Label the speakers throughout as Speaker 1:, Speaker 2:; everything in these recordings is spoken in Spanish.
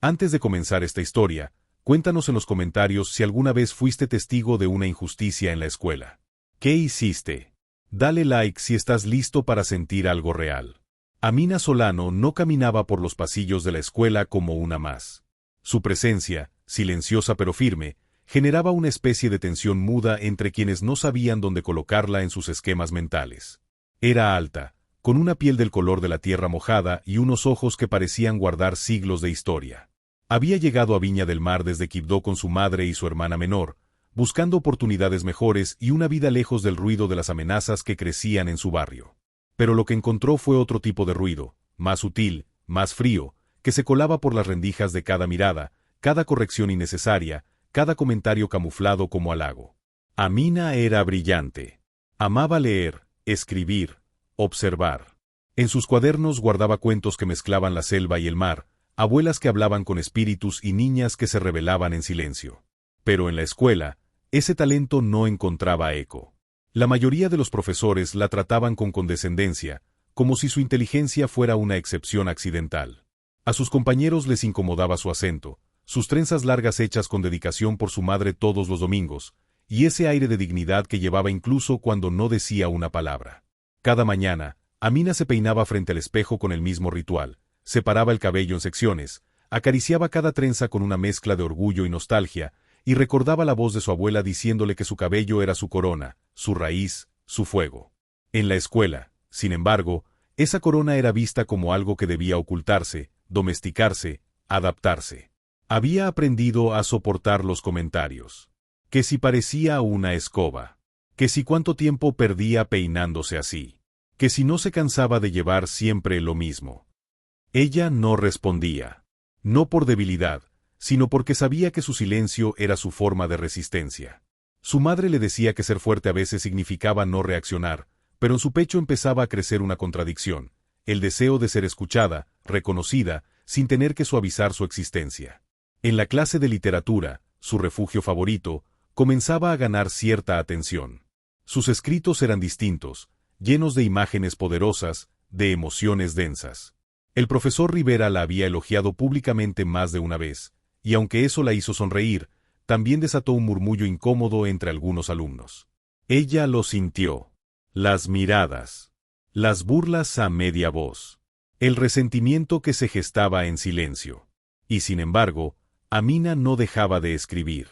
Speaker 1: Antes de comenzar esta historia, cuéntanos en los comentarios si alguna vez fuiste testigo de una injusticia en la escuela. ¿Qué hiciste? Dale like si estás listo para sentir algo real. Amina Solano no caminaba por los pasillos de la escuela como una más. Su presencia, silenciosa pero firme, generaba una especie de tensión muda entre quienes no sabían dónde colocarla en sus esquemas mentales. Era alta, con una piel del color de la tierra mojada y unos ojos que parecían guardar siglos de historia. Había llegado a Viña del Mar desde Quibdó con su madre y su hermana menor, buscando oportunidades mejores y una vida lejos del ruido de las amenazas que crecían en su barrio. Pero lo que encontró fue otro tipo de ruido, más sutil, más frío, que se colaba por las rendijas de cada mirada, cada corrección innecesaria, cada comentario camuflado como halago. Amina era brillante. Amaba leer, escribir, observar. En sus cuadernos guardaba cuentos que mezclaban la selva y el mar, abuelas que hablaban con espíritus y niñas que se rebelaban en silencio. Pero en la escuela, ese talento no encontraba eco. La mayoría de los profesores la trataban con condescendencia, como si su inteligencia fuera una excepción accidental. A sus compañeros les incomodaba su acento, sus trenzas largas hechas con dedicación por su madre todos los domingos, y ese aire de dignidad que llevaba incluso cuando no decía una palabra. Cada mañana, Amina se peinaba frente al espejo con el mismo ritual, separaba el cabello en secciones, acariciaba cada trenza con una mezcla de orgullo y nostalgia, y recordaba la voz de su abuela diciéndole que su cabello era su corona, su raíz, su fuego. En la escuela, sin embargo, esa corona era vista como algo que debía ocultarse, domesticarse, adaptarse. Había aprendido a soportar los comentarios. Que si parecía una escoba. Que si cuánto tiempo perdía peinándose así. Que si no se cansaba de llevar siempre lo mismo. Ella no respondía. No por debilidad, sino porque sabía que su silencio era su forma de resistencia. Su madre le decía que ser fuerte a veces significaba no reaccionar, pero en su pecho empezaba a crecer una contradicción, el deseo de ser escuchada, reconocida, sin tener que suavizar su existencia. En la clase de literatura, su refugio favorito, comenzaba a ganar cierta atención. Sus escritos eran distintos, llenos de imágenes poderosas, de emociones densas. El profesor Rivera la había elogiado públicamente más de una vez, y aunque eso la hizo sonreír, también desató un murmullo incómodo entre algunos alumnos. Ella lo sintió. Las miradas. Las burlas a media voz. El resentimiento que se gestaba en silencio. Y sin embargo, Amina no dejaba de escribir.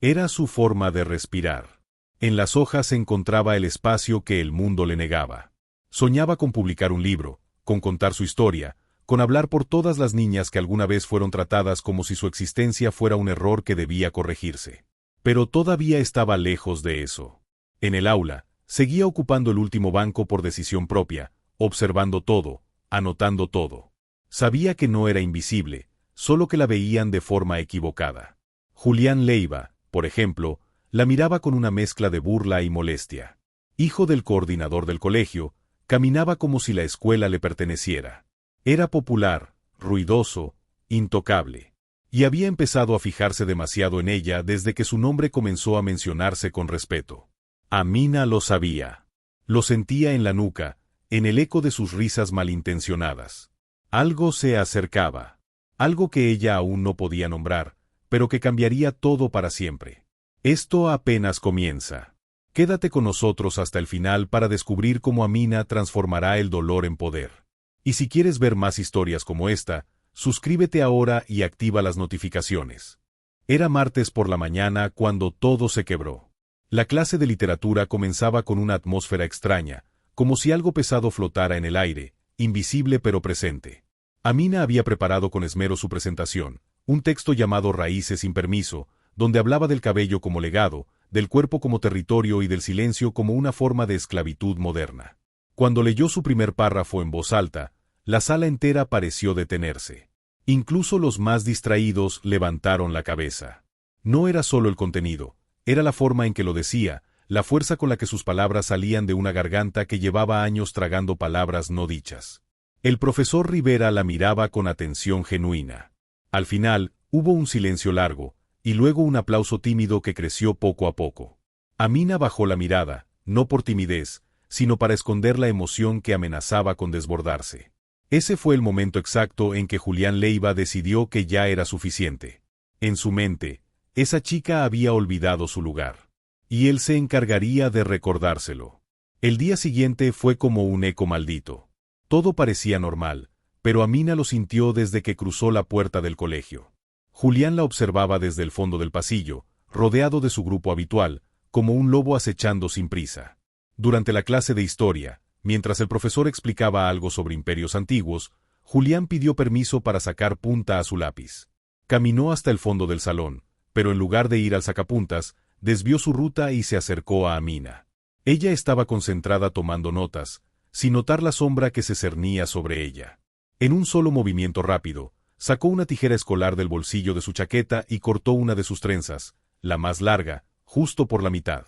Speaker 1: Era su forma de respirar. En las hojas encontraba el espacio que el mundo le negaba. Soñaba con publicar un libro, con contar su historia, con hablar por todas las niñas que alguna vez fueron tratadas como si su existencia fuera un error que debía corregirse. Pero todavía estaba lejos de eso. En el aula, seguía ocupando el último banco por decisión propia, observando todo, anotando todo. Sabía que no era invisible, solo que la veían de forma equivocada. Julián Leiva, por ejemplo, la miraba con una mezcla de burla y molestia. Hijo del coordinador del colegio, caminaba como si la escuela le perteneciera. Era popular, ruidoso, intocable. Y había empezado a fijarse demasiado en ella desde que su nombre comenzó a mencionarse con respeto. Amina lo sabía. Lo sentía en la nuca, en el eco de sus risas malintencionadas. Algo se acercaba. Algo que ella aún no podía nombrar, pero que cambiaría todo para siempre. Esto apenas comienza. Quédate con nosotros hasta el final para descubrir cómo Amina transformará el dolor en poder. Y si quieres ver más historias como esta, suscríbete ahora y activa las notificaciones. Era martes por la mañana cuando todo se quebró. La clase de literatura comenzaba con una atmósfera extraña, como si algo pesado flotara en el aire, invisible pero presente. Amina había preparado con esmero su presentación, un texto llamado Raíces sin permiso, donde hablaba del cabello como legado, del cuerpo como territorio y del silencio como una forma de esclavitud moderna. Cuando leyó su primer párrafo en voz alta, la sala entera pareció detenerse. Incluso los más distraídos levantaron la cabeza. No era solo el contenido, era la forma en que lo decía, la fuerza con la que sus palabras salían de una garganta que llevaba años tragando palabras no dichas. El profesor Rivera la miraba con atención genuina. Al final, hubo un silencio largo, y luego un aplauso tímido que creció poco a poco. Amina bajó la mirada, no por timidez, sino para esconder la emoción que amenazaba con desbordarse. Ese fue el momento exacto en que Julián Leiva decidió que ya era suficiente. En su mente, esa chica había olvidado su lugar. Y él se encargaría de recordárselo. El día siguiente fue como un eco maldito. Todo parecía normal, pero Amina lo sintió desde que cruzó la puerta del colegio. Julián la observaba desde el fondo del pasillo, rodeado de su grupo habitual, como un lobo acechando sin prisa. Durante la clase de historia, mientras el profesor explicaba algo sobre imperios antiguos, Julián pidió permiso para sacar punta a su lápiz. Caminó hasta el fondo del salón, pero en lugar de ir al sacapuntas, desvió su ruta y se acercó a Amina. Ella estaba concentrada tomando notas, sin notar la sombra que se cernía sobre ella. En un solo movimiento rápido, sacó una tijera escolar del bolsillo de su chaqueta y cortó una de sus trenzas, la más larga, justo por la mitad.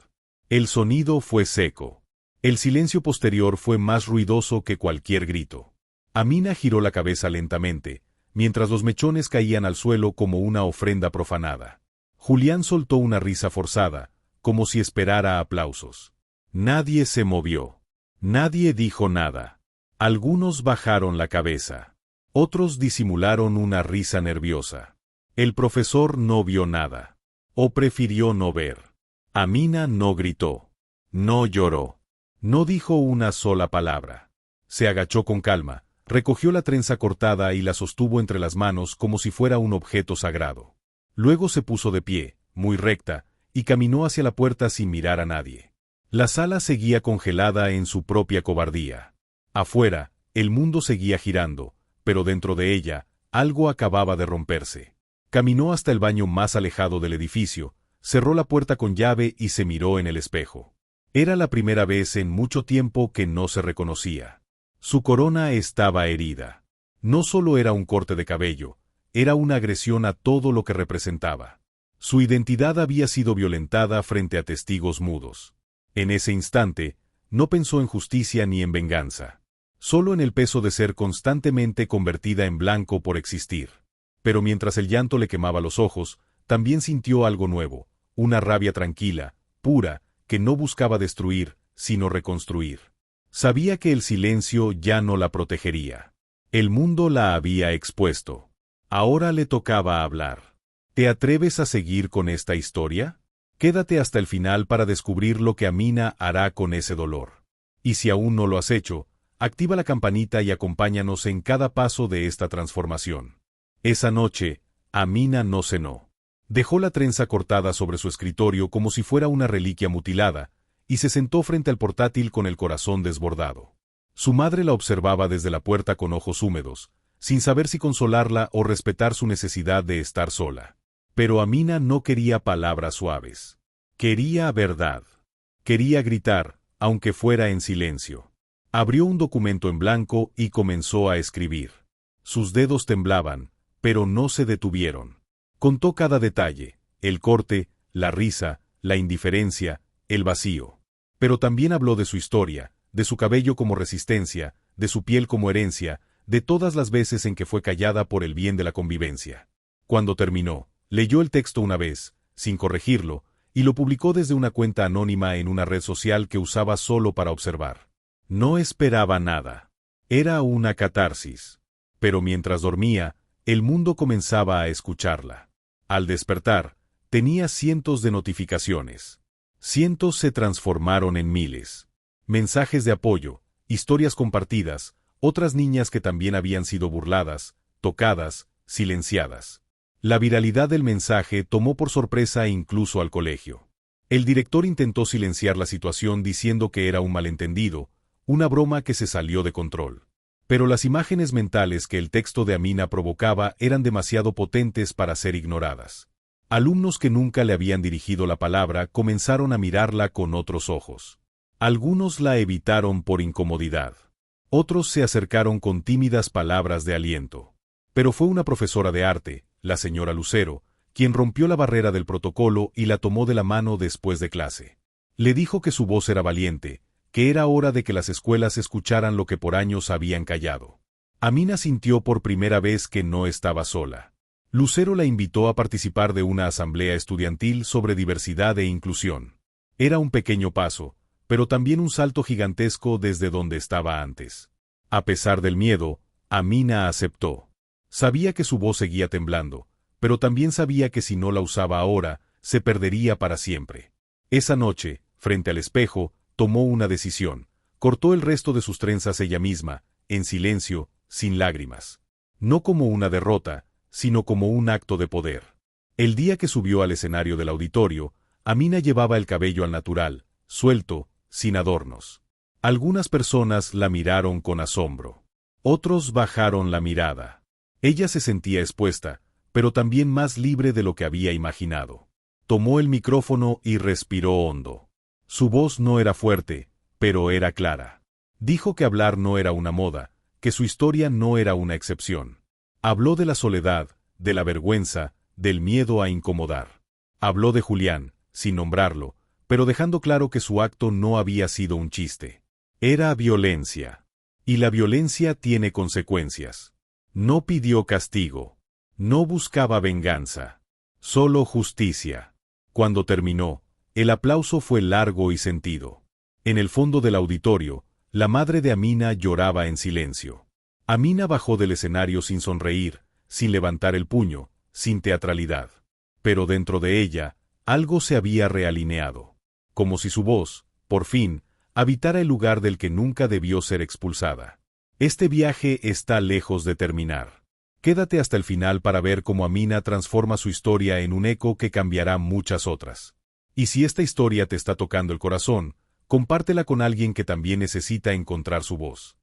Speaker 1: El sonido fue seco. El silencio posterior fue más ruidoso que cualquier grito. Amina giró la cabeza lentamente, mientras los mechones caían al suelo como una ofrenda profanada. Julián soltó una risa forzada, como si esperara aplausos. Nadie se movió. Nadie dijo nada. Algunos bajaron la cabeza. Otros disimularon una risa nerviosa. El profesor no vio nada. O prefirió no ver. Amina no gritó. No lloró. No dijo una sola palabra. Se agachó con calma, recogió la trenza cortada y la sostuvo entre las manos como si fuera un objeto sagrado. Luego se puso de pie, muy recta, y caminó hacia la puerta sin mirar a nadie. La sala seguía congelada en su propia cobardía. Afuera, el mundo seguía girando, pero dentro de ella, algo acababa de romperse. Caminó hasta el baño más alejado del edificio, cerró la puerta con llave y se miró en el espejo. Era la primera vez en mucho tiempo que no se reconocía. Su corona estaba herida. No solo era un corte de cabello, era una agresión a todo lo que representaba. Su identidad había sido violentada frente a testigos mudos. En ese instante, no pensó en justicia ni en venganza. Solo en el peso de ser constantemente convertida en blanco por existir. Pero mientras el llanto le quemaba los ojos, también sintió algo nuevo, una rabia tranquila, pura, que no buscaba destruir, sino reconstruir. Sabía que el silencio ya no la protegería. El mundo la había expuesto. Ahora le tocaba hablar. ¿Te atreves a seguir con esta historia? Quédate hasta el final para descubrir lo que Amina hará con ese dolor. Y si aún no lo has hecho, activa la campanita y acompáñanos en cada paso de esta transformación. Esa noche, Amina no cenó. Dejó la trenza cortada sobre su escritorio como si fuera una reliquia mutilada, y se sentó frente al portátil con el corazón desbordado. Su madre la observaba desde la puerta con ojos húmedos, sin saber si consolarla o respetar su necesidad de estar sola. Pero Amina no quería palabras suaves. Quería verdad. Quería gritar, aunque fuera en silencio. Abrió un documento en blanco y comenzó a escribir. Sus dedos temblaban, pero no se detuvieron. Contó cada detalle, el corte, la risa, la indiferencia, el vacío. Pero también habló de su historia, de su cabello como resistencia, de su piel como herencia, de todas las veces en que fue callada por el bien de la convivencia. Cuando terminó, leyó el texto una vez, sin corregirlo, y lo publicó desde una cuenta anónima en una red social que usaba solo para observar. No esperaba nada. Era una catarsis. Pero mientras dormía, el mundo comenzaba a escucharla. Al despertar, tenía cientos de notificaciones. Cientos se transformaron en miles. Mensajes de apoyo, historias compartidas, otras niñas que también habían sido burladas, tocadas, silenciadas. La viralidad del mensaje tomó por sorpresa incluso al colegio. El director intentó silenciar la situación diciendo que era un malentendido, una broma que se salió de control. Pero las imágenes mentales que el texto de Amina provocaba eran demasiado potentes para ser ignoradas. Alumnos que nunca le habían dirigido la palabra comenzaron a mirarla con otros ojos. Algunos la evitaron por incomodidad. Otros se acercaron con tímidas palabras de aliento. Pero fue una profesora de arte, la señora Lucero, quien rompió la barrera del protocolo y la tomó de la mano después de clase. Le dijo que su voz era valiente, que era hora de que las escuelas escucharan lo que por años habían callado. Amina sintió por primera vez que no estaba sola. Lucero la invitó a participar de una asamblea estudiantil sobre diversidad e inclusión. Era un pequeño paso, pero también un salto gigantesco desde donde estaba antes. A pesar del miedo, Amina aceptó. Sabía que su voz seguía temblando, pero también sabía que si no la usaba ahora, se perdería para siempre. Esa noche, frente al espejo, tomó una decisión. Cortó el resto de sus trenzas ella misma, en silencio, sin lágrimas. No como una derrota, sino como un acto de poder. El día que subió al escenario del auditorio, Amina llevaba el cabello al natural, suelto, sin adornos. Algunas personas la miraron con asombro. Otros bajaron la mirada. Ella se sentía expuesta, pero también más libre de lo que había imaginado. Tomó el micrófono y respiró hondo. Su voz no era fuerte, pero era clara. Dijo que hablar no era una moda, que su historia no era una excepción. Habló de la soledad, de la vergüenza, del miedo a incomodar. Habló de Julián, sin nombrarlo, pero dejando claro que su acto no había sido un chiste. Era violencia. Y la violencia tiene consecuencias. No pidió castigo. No buscaba venganza. Solo justicia. Cuando terminó, el aplauso fue largo y sentido. En el fondo del auditorio, la madre de Amina lloraba en silencio. Amina bajó del escenario sin sonreír, sin levantar el puño, sin teatralidad. Pero dentro de ella, algo se había realineado. Como si su voz, por fin, habitara el lugar del que nunca debió ser expulsada. Este viaje está lejos de terminar. Quédate hasta el final para ver cómo Amina transforma su historia en un eco que cambiará muchas otras. Y si esta historia te está tocando el corazón, compártela con alguien que también necesita encontrar su voz.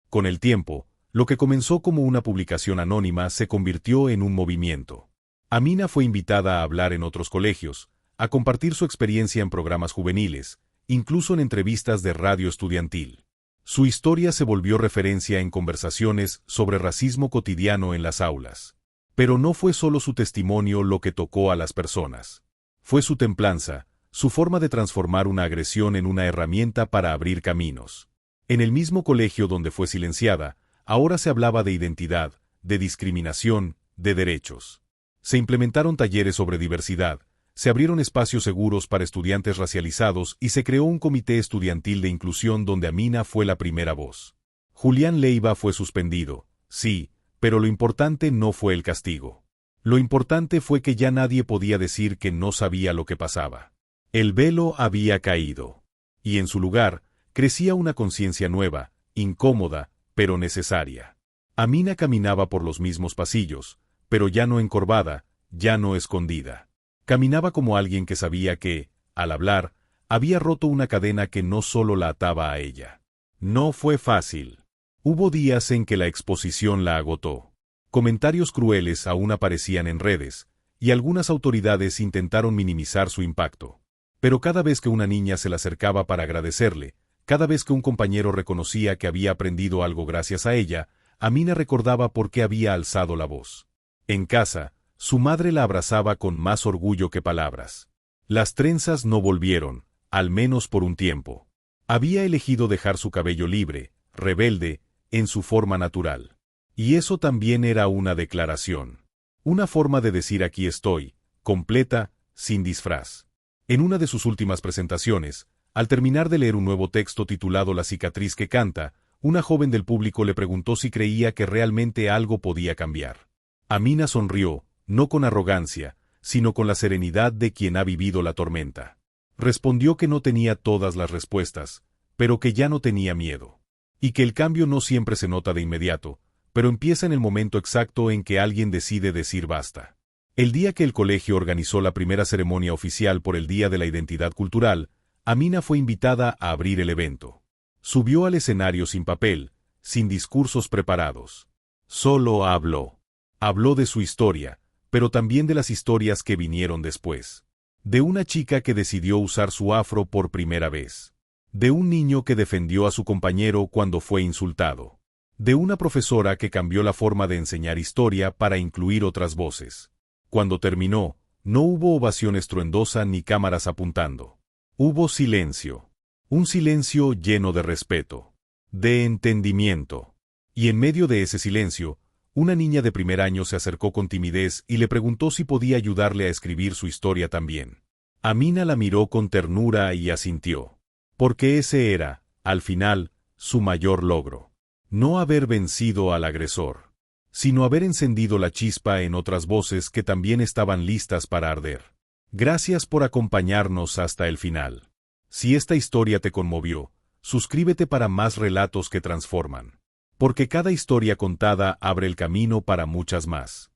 Speaker 1: Con el tiempo, lo que comenzó como una publicación anónima se convirtió en un movimiento. Amina fue invitada a hablar en otros colegios, a compartir su experiencia en programas juveniles, incluso en entrevistas de radio estudiantil. Su historia se volvió referencia en conversaciones sobre racismo cotidiano en las aulas. Pero no fue solo su testimonio lo que tocó a las personas. Fue su templanza, su forma de transformar una agresión en una herramienta para abrir caminos. En el mismo colegio donde fue silenciada, ahora se hablaba de identidad, de discriminación, de derechos. Se implementaron talleres sobre diversidad, se abrieron espacios seguros para estudiantes racializados y se creó un comité estudiantil de inclusión donde Amina fue la primera voz. Julián Leiva fue suspendido, sí, pero lo importante no fue el castigo. Lo importante fue que ya nadie podía decir que no sabía lo que pasaba. El velo había caído. Y en su lugar, crecía una conciencia nueva, incómoda, pero necesaria. Amina caminaba por los mismos pasillos, pero ya no encorvada, ya no escondida. Caminaba como alguien que sabía que, al hablar, había roto una cadena que no solo la ataba a ella. No fue fácil. Hubo días en que la exposición la agotó. Comentarios crueles aún aparecían en redes, y algunas autoridades intentaron minimizar su impacto. Pero cada vez que una niña se le acercaba para agradecerle, cada vez que un compañero reconocía que había aprendido algo gracias a ella, Amina recordaba por qué había alzado la voz. En casa, su madre la abrazaba con más orgullo que palabras. Las trenzas no volvieron, al menos por un tiempo. Había elegido dejar su cabello libre, rebelde, en su forma natural. Y eso también era una declaración. Una forma de decir aquí estoy, completa, sin disfraz. En una de sus últimas presentaciones, al terminar de leer un nuevo texto titulado La cicatriz que canta, una joven del público le preguntó si creía que realmente algo podía cambiar. Amina sonrió, no con arrogancia, sino con la serenidad de quien ha vivido la tormenta. Respondió que no tenía todas las respuestas, pero que ya no tenía miedo. Y que el cambio no siempre se nota de inmediato, pero empieza en el momento exacto en que alguien decide decir basta. El día que el colegio organizó la primera ceremonia oficial por el Día de la Identidad Cultural, Amina fue invitada a abrir el evento. Subió al escenario sin papel, sin discursos preparados. Solo habló. Habló de su historia, pero también de las historias que vinieron después. De una chica que decidió usar su afro por primera vez. De un niño que defendió a su compañero cuando fue insultado. De una profesora que cambió la forma de enseñar historia para incluir otras voces. Cuando terminó, no hubo ovación estruendosa ni cámaras apuntando. Hubo silencio. Un silencio lleno de respeto. De entendimiento. Y en medio de ese silencio, una niña de primer año se acercó con timidez y le preguntó si podía ayudarle a escribir su historia también. Amina la miró con ternura y asintió. Porque ese era, al final, su mayor logro. No haber vencido al agresor, sino haber encendido la chispa en otras voces que también estaban listas para arder. Gracias por acompañarnos hasta el final. Si esta historia te conmovió, suscríbete para más relatos que transforman. Porque cada historia contada abre el camino para muchas más.